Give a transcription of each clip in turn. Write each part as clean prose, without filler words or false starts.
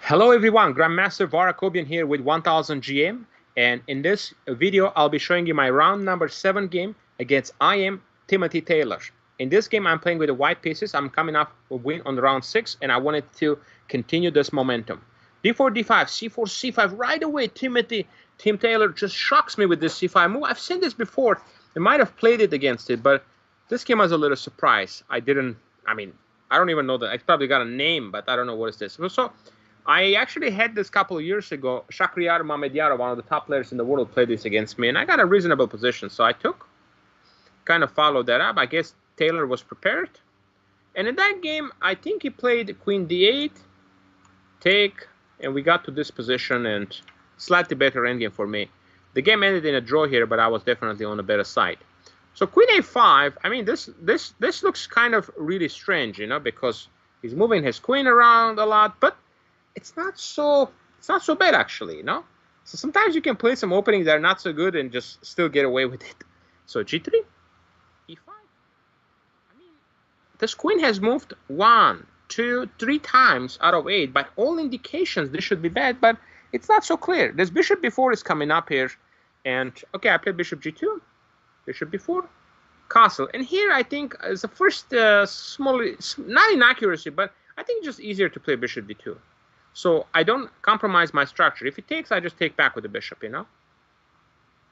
Hello everyone, Grandmaster Akobian here with 1000 GM, and in this video I'll be showing you my round number 7 game against I am Timothy Taylor. In this game I'm playing with the white pieces. I'm coming off a win on round 6 and I wanted to continue this momentum. D4, D5, C4, C5, right away Tim Taylor just shocks me with this C5 move. I've seen this before. I might have played it against it, but this game was a little surprise. I don't even know that. I probably got a name, but I don't know what is this. So I actually had this a couple of years ago. Shakhriyar Mamediyarov, one of the top players in the world, played this against me, and I got a reasonable position. So I kind of followed that up. I guess Taylor was prepared. And in that game, I think he played Queen D8, take, and we got to this position, and slightly better endgame for me. The game ended in a draw here, but I was definitely on the better side. So Queen A5, I mean, this looks kind of really strange, you know, because he's moving his queen around a lot, but it's not so bad actually, you know. So sometimes you can play some openings that are not so good and just still get away with it. So G3, E5. I mean, this queen has moved 1, 2, 3 times out of 8. By all indications, this should be bad, but it's not so clear. This bishop b4 is coming up here, and okay, I played bishop g2, bishop b4, castle, and here I think is the first not inaccuracy, but I think it's just easier to play bishop d2. So I don't compromise my structure. If it takes, I just take back with the bishop, you know.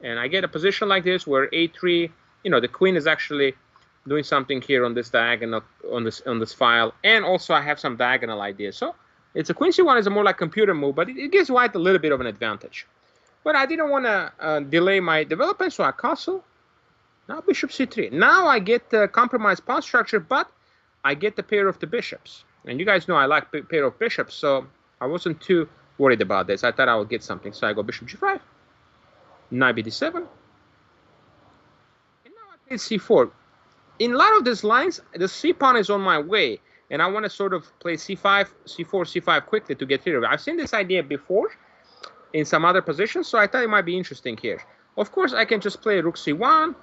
And I get a position like this where a3, you know, the queen is actually doing something here on this diagonal, on this file, and also I have some diagonal ideas. So it's a queen c1 is a more like computer move, but it gives white a little bit of an advantage. But I didn't want to delay my development, so I castle. Now bishop c3. Now I get the compromised pawn structure, but I get the pair of the bishops. And you guys know I like pair of bishops, so I wasn't too worried about this. I thought I would get something. So I go bishop g5, knight bd7, and now I play c4. In a lot of these lines, the c pawn is on my way, and I want to sort of play c5, c4, c5 quickly to get rid of it. I've seen this idea before in some other positions, so I thought it might be interesting here. Of course, I can just play rook c1.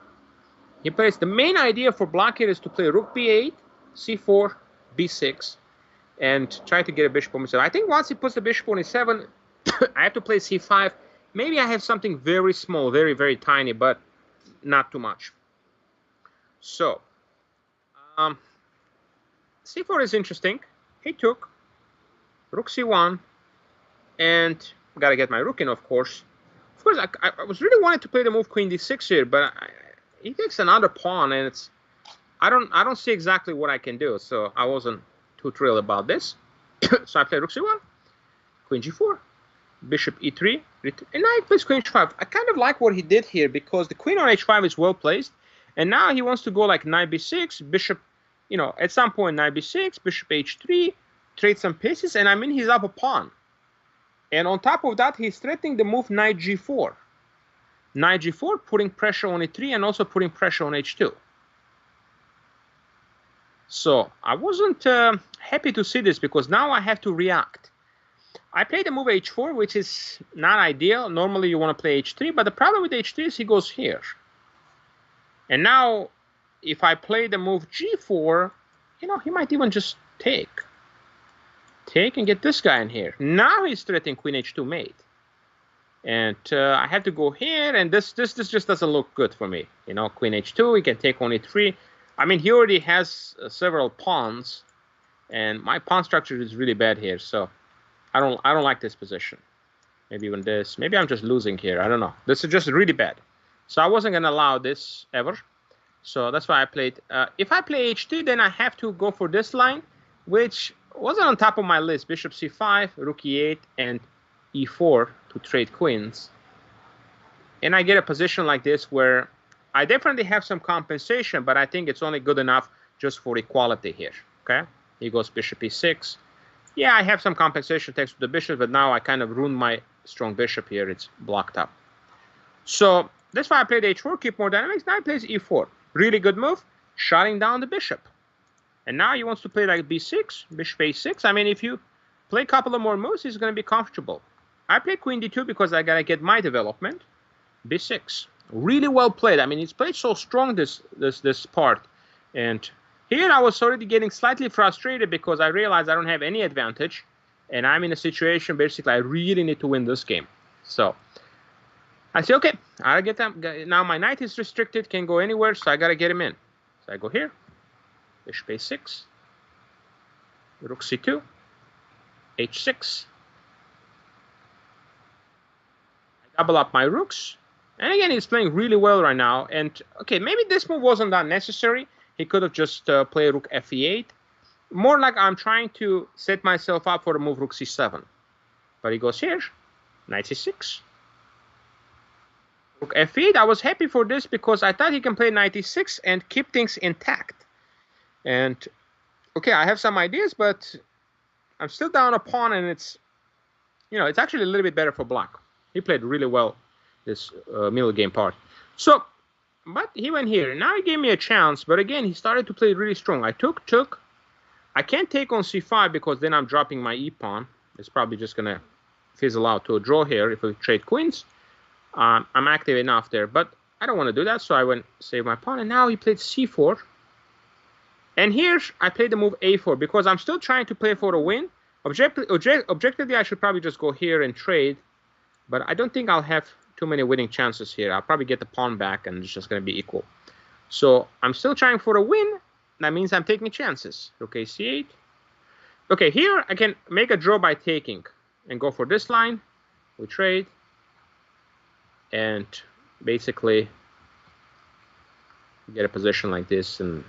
He plays the main idea for block here is to play rook b8, c4, b6. And try to get a bishop on e7. I think once he puts the bishop on e7, I have to play c5. Maybe I have something very small, very, very tiny, but not too much. So, c4 is interesting. He took rook c1, and got to get my rook in, of course. Of course, I was really wanting to play the move queen d6 here, but he takes another pawn, and it's I don't see exactly what I can do. So I wasn't too thrilled about this. So I play rook c1, queen g4, bishop e3, and now he plays queen h5. I kind of like what he did here because the queen on h5 is well placed, and now he wants to go like knight b6, bishop, you know, at some point knight b6, bishop h3, trade some pieces, and I mean he's up a pawn. And on top of that, he's threatening the move knight g4. Knight g4, putting pressure on e3 and also putting pressure on h2. So I wasn't happy to see this because now I have to react. I played the move h4, which is not ideal. Normally you want to play h3, but the problem with h3 is he goes here. And now if I play the move g4, you know, he might even just take and get this guy in here. Now he's threatening queen h2 mate. And I have to go here, and this just doesn't look good for me. You know, queen h2, he can take on e3. I mean, he already has several pawns, and my pawn structure is really bad here. So I don't like this position. Maybe even this. Maybe I'm just losing here. I don't know. This is just really bad. So I wasn't going to allow this ever. So that's why I played. If I play h3, then I have to go for this line, which wasn't on top of my list. Bishop c5, rook e8, and e4 to trade queens. And I get a position like this where I definitely have some compensation, but I think it's only good enough just for equality here. Okay, he goes bishop e6. Yeah, I have some compensation thanks to the bishop, but now I kind of ruined my strong bishop here. It's blocked up. So that's why I played h4, keep more dynamics. Now he plays e4. Really good move, shutting down the bishop. And now he wants to play like b6, bishop a6. I mean, if you play a couple of more moves, he's going to be comfortable. I play queen d2 because I got to get my development. b6. Really well played. I mean, he's played so strong this part. And here I was already getting slightly frustrated because I realized I don't have any advantage. And I'm in a situation, basically, I really need to win this game. So I say, okay, I'll get them. Now my knight is restricted, can't go anywhere, so I got to get him in. So I go here, bishop a6, rook c2, h6. I double up my rooks. And again, he's playing really well right now. And okay, maybe this move wasn't that necessary. He could have just played rook fe8. More like I'm trying to set myself up for the move rook c7. But he goes here, knight c6. Rook f8, I was happy for this because I thought he can play knight e6 and keep things intact. And okay, I have some ideas, but I'm still down a pawn, and it's, you know, it's actually a little bit better for black. He played really well this middle game part. So, but he went here. Now he gave me a chance, but again, he started to play really strong. I took. I can't take on c5 because then I'm dropping my e-pawn. It's probably just going to fizzle out to a draw here if we trade queens. I'm active enough there, but I don't want to do that, so I went save my pawn, and now he played c4. And here I played the move a4 because I'm still trying to play for a win. Objectively, I should probably just go here and trade, but I don't think I'll have too many winning chances here. I'll probably get the pawn back, and it's just going to be equal. So I'm still trying for a win. That means I'm taking chances. Okay, c8. Okay, here I can make a draw by taking and go for this line. We trade. And basically get a position like this, and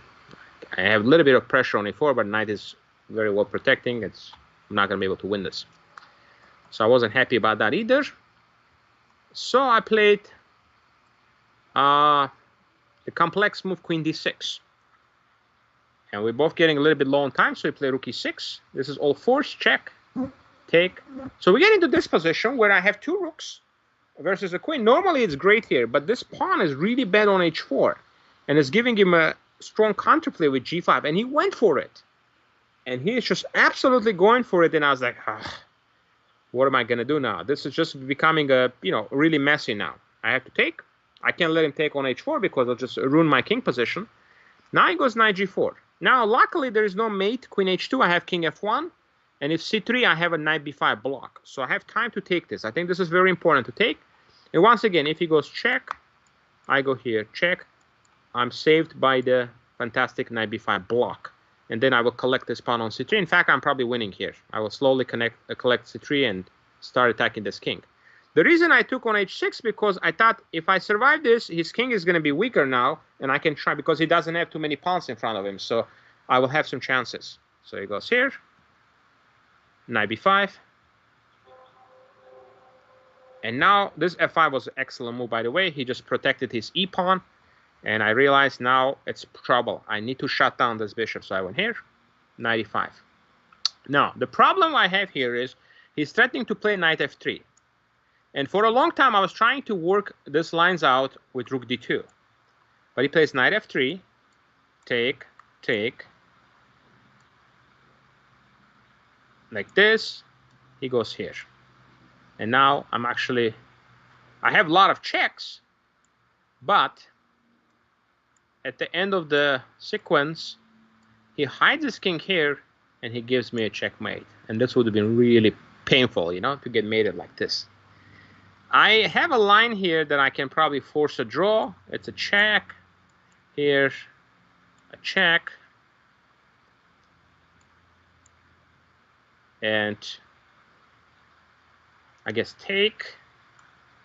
I have a little bit of pressure on e4, but knight is very well protecting. I'm not going to be able to win this. So I wasn't happy about that either. So I played the complex move queen d6. And we're both getting a little bit low on time, so we play rook e6. This is all forced, check, take. So we get into this position where I have two rooks versus a queen. Normally it's great here, but this pawn is really bad on h4, and it's giving him a strong counterplay with g5, and he went for it, and he's just absolutely going for it. And I was like, what am I gonna do now? This is just becoming really messy now. I have to take. I can't let him take on h4 because I'll just ruin my king position. Now he goes knight g4. Now luckily there is no mate. Queen h2, I have king f1. And if c3, I have a knight b5 block. So I have time to take this. I think this is very important to take. And once again, if he goes check, I go here, check. I'm saved by the fantastic knight b5 block. And then I will collect this pawn on c3. In fact, I'm probably winning here. I will slowly collect c3 and start attacking this king. The reason I took on h6 because I thought if I survive this, his king is going to be weaker now. And I can try because he doesn't have too many pawns in front of him. So I will have some chances. So he goes here. Knight b5. And now this f5 was an excellent move, by the way. He just protected his e-pawn. And I realized now it's trouble. I need to shut down this bishop. So I went here, knight e5. Now, the problem I have here is he's threatening to play knight f3. And for a long time, I was trying to work these lines out with rook d2. But he plays knight f3, take, take. Like this, he goes here. And now I have a lot of checks, but at the end of the sequence, he hides his king here, and he gives me a checkmate. And this would have been really painful, to get mated like this. I have a line here that I can probably force a draw. It's a check. Here, a check. And I guess take.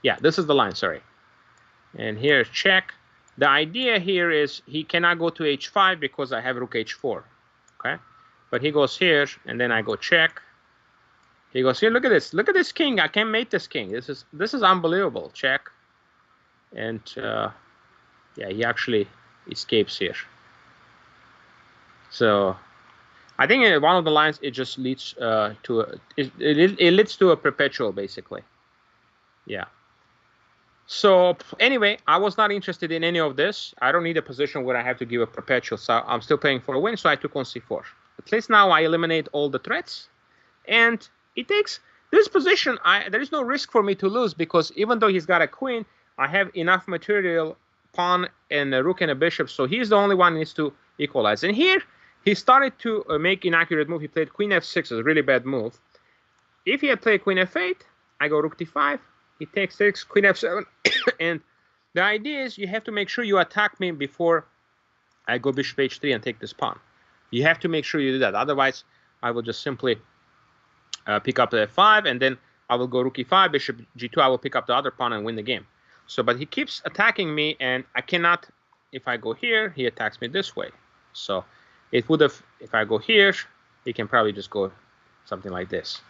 Yeah, this is the line, sorry. And here's check. The idea here is he cannot go to h5 because I have rook h4. Okay? But he goes here, and then I go check. He goes here, look at this. Look at this king. I can't mate this king. This is unbelievable. Check. And yeah, he actually escapes here. So I think in one of the lines it just leads it leads to a perpetual, basically. Yeah. So anyway, I was not interested in any of this. I don't need a position where I have to give a perpetual. So I'm still playing for a win. So I took on c4. At least now I eliminate all the threats, and it takes this position. There is no risk for me to lose because even though he's got a queen, I have enough material, pawn and a rook and a bishop. So he's the only one who needs to equalize. And here he started to make inaccurate move. He played queen f6, a really bad move. if he had played queen f8, I go rook d5, he takes 6, queen f7, and the idea is you have to make sure you attack me before I go bishop h3 and take this pawn. You have to make sure you do that. Otherwise, I will just simply pick up the f5, and then I will go rook e5, bishop g2. I will pick up the other pawn and win the game. So, but he keeps attacking me, and I cannot. If I go here, he attacks me this way. So, it would have. If I go here, he can probably just go something like this.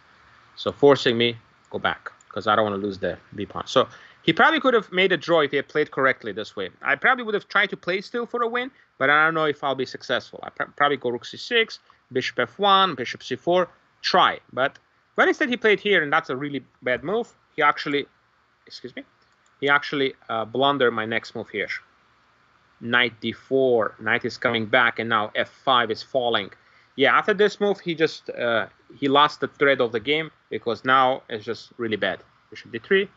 So, forcing me go back because I don't want to lose the b pawn. So, he probably could have made a draw if he had played correctly this way. I probably would have tried to play still for a win, but I don't know if I'll be successful. I probably go rook c6, bishop f1, bishop c4, try. But instead he played here, and that's a really bad move. He actually, blundered my next move here. Knight d4, knight is coming back, and now f5 is falling. Yeah, after this move, he just he lost the thread of the game because now it's just really bad. Bishop d3.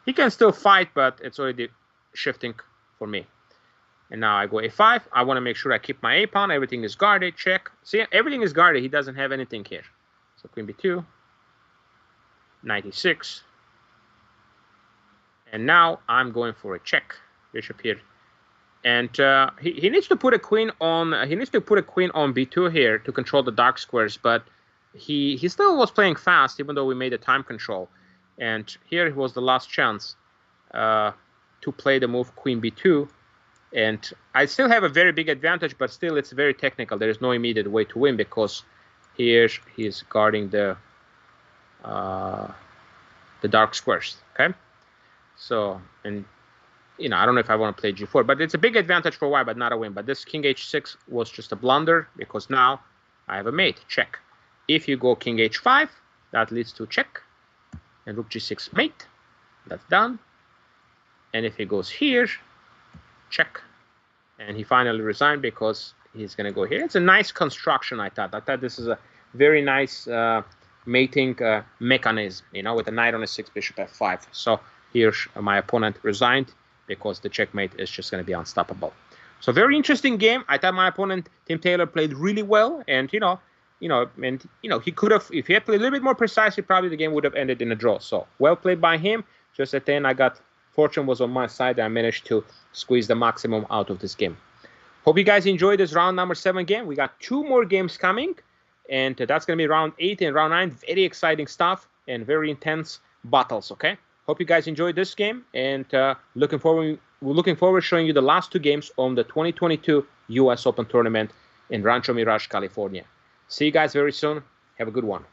He can still fight, but it's already shifting for me. And now I go a5. I want to make sure I keep my a pawn. Everything is guarded. Check. See, everything is guarded. He doesn't have anything here. So queen b2, knight e6, and now I'm going for a check. Bishop here, and he needs to put a queen on. He needs to put a queen on b2 here to control the dark squares. But he still was playing fast, even though we made a time control. And here was the last chance to play the move queen b2. And I still have a very big advantage, but still it's very technical. There is no immediate way to win because here he's guarding the dark squares. Okay, so, and you know, I don't know if I want to play g4, but it's a big advantage for white, but not a win. But this king h6 was just a blunder because now I have a mate. Check. If you go king h5, that leads to check. And rook g6 mate, that's done. And if he goes here, check. And he finally resigned because he's going to go here. It's a nice construction, I thought. I thought this is a very nice mating mechanism, you know, with a knight on a6, bishop f5. So here my opponent resigned because the checkmate is just going to be unstoppable. So very interesting game. I thought my opponent, Tim Taylor, played really well. And, he could have, if he had played a little bit more precisely, probably the game would have ended in a draw. So well played by him. Just at the end, fortune was on my side. I managed to squeeze the maximum out of this game. Hope you guys enjoyed this round number 7 game. We got 2 more games coming, and that's going to be round 8 and round 9. Very exciting stuff and very intense battles. Okay. Hope you guys enjoyed this game, and we're looking forward to showing you the last 2 games on the 2022 U.S. Open Tournament in Rancho Mirage, California. See you guys very soon. Have a good one.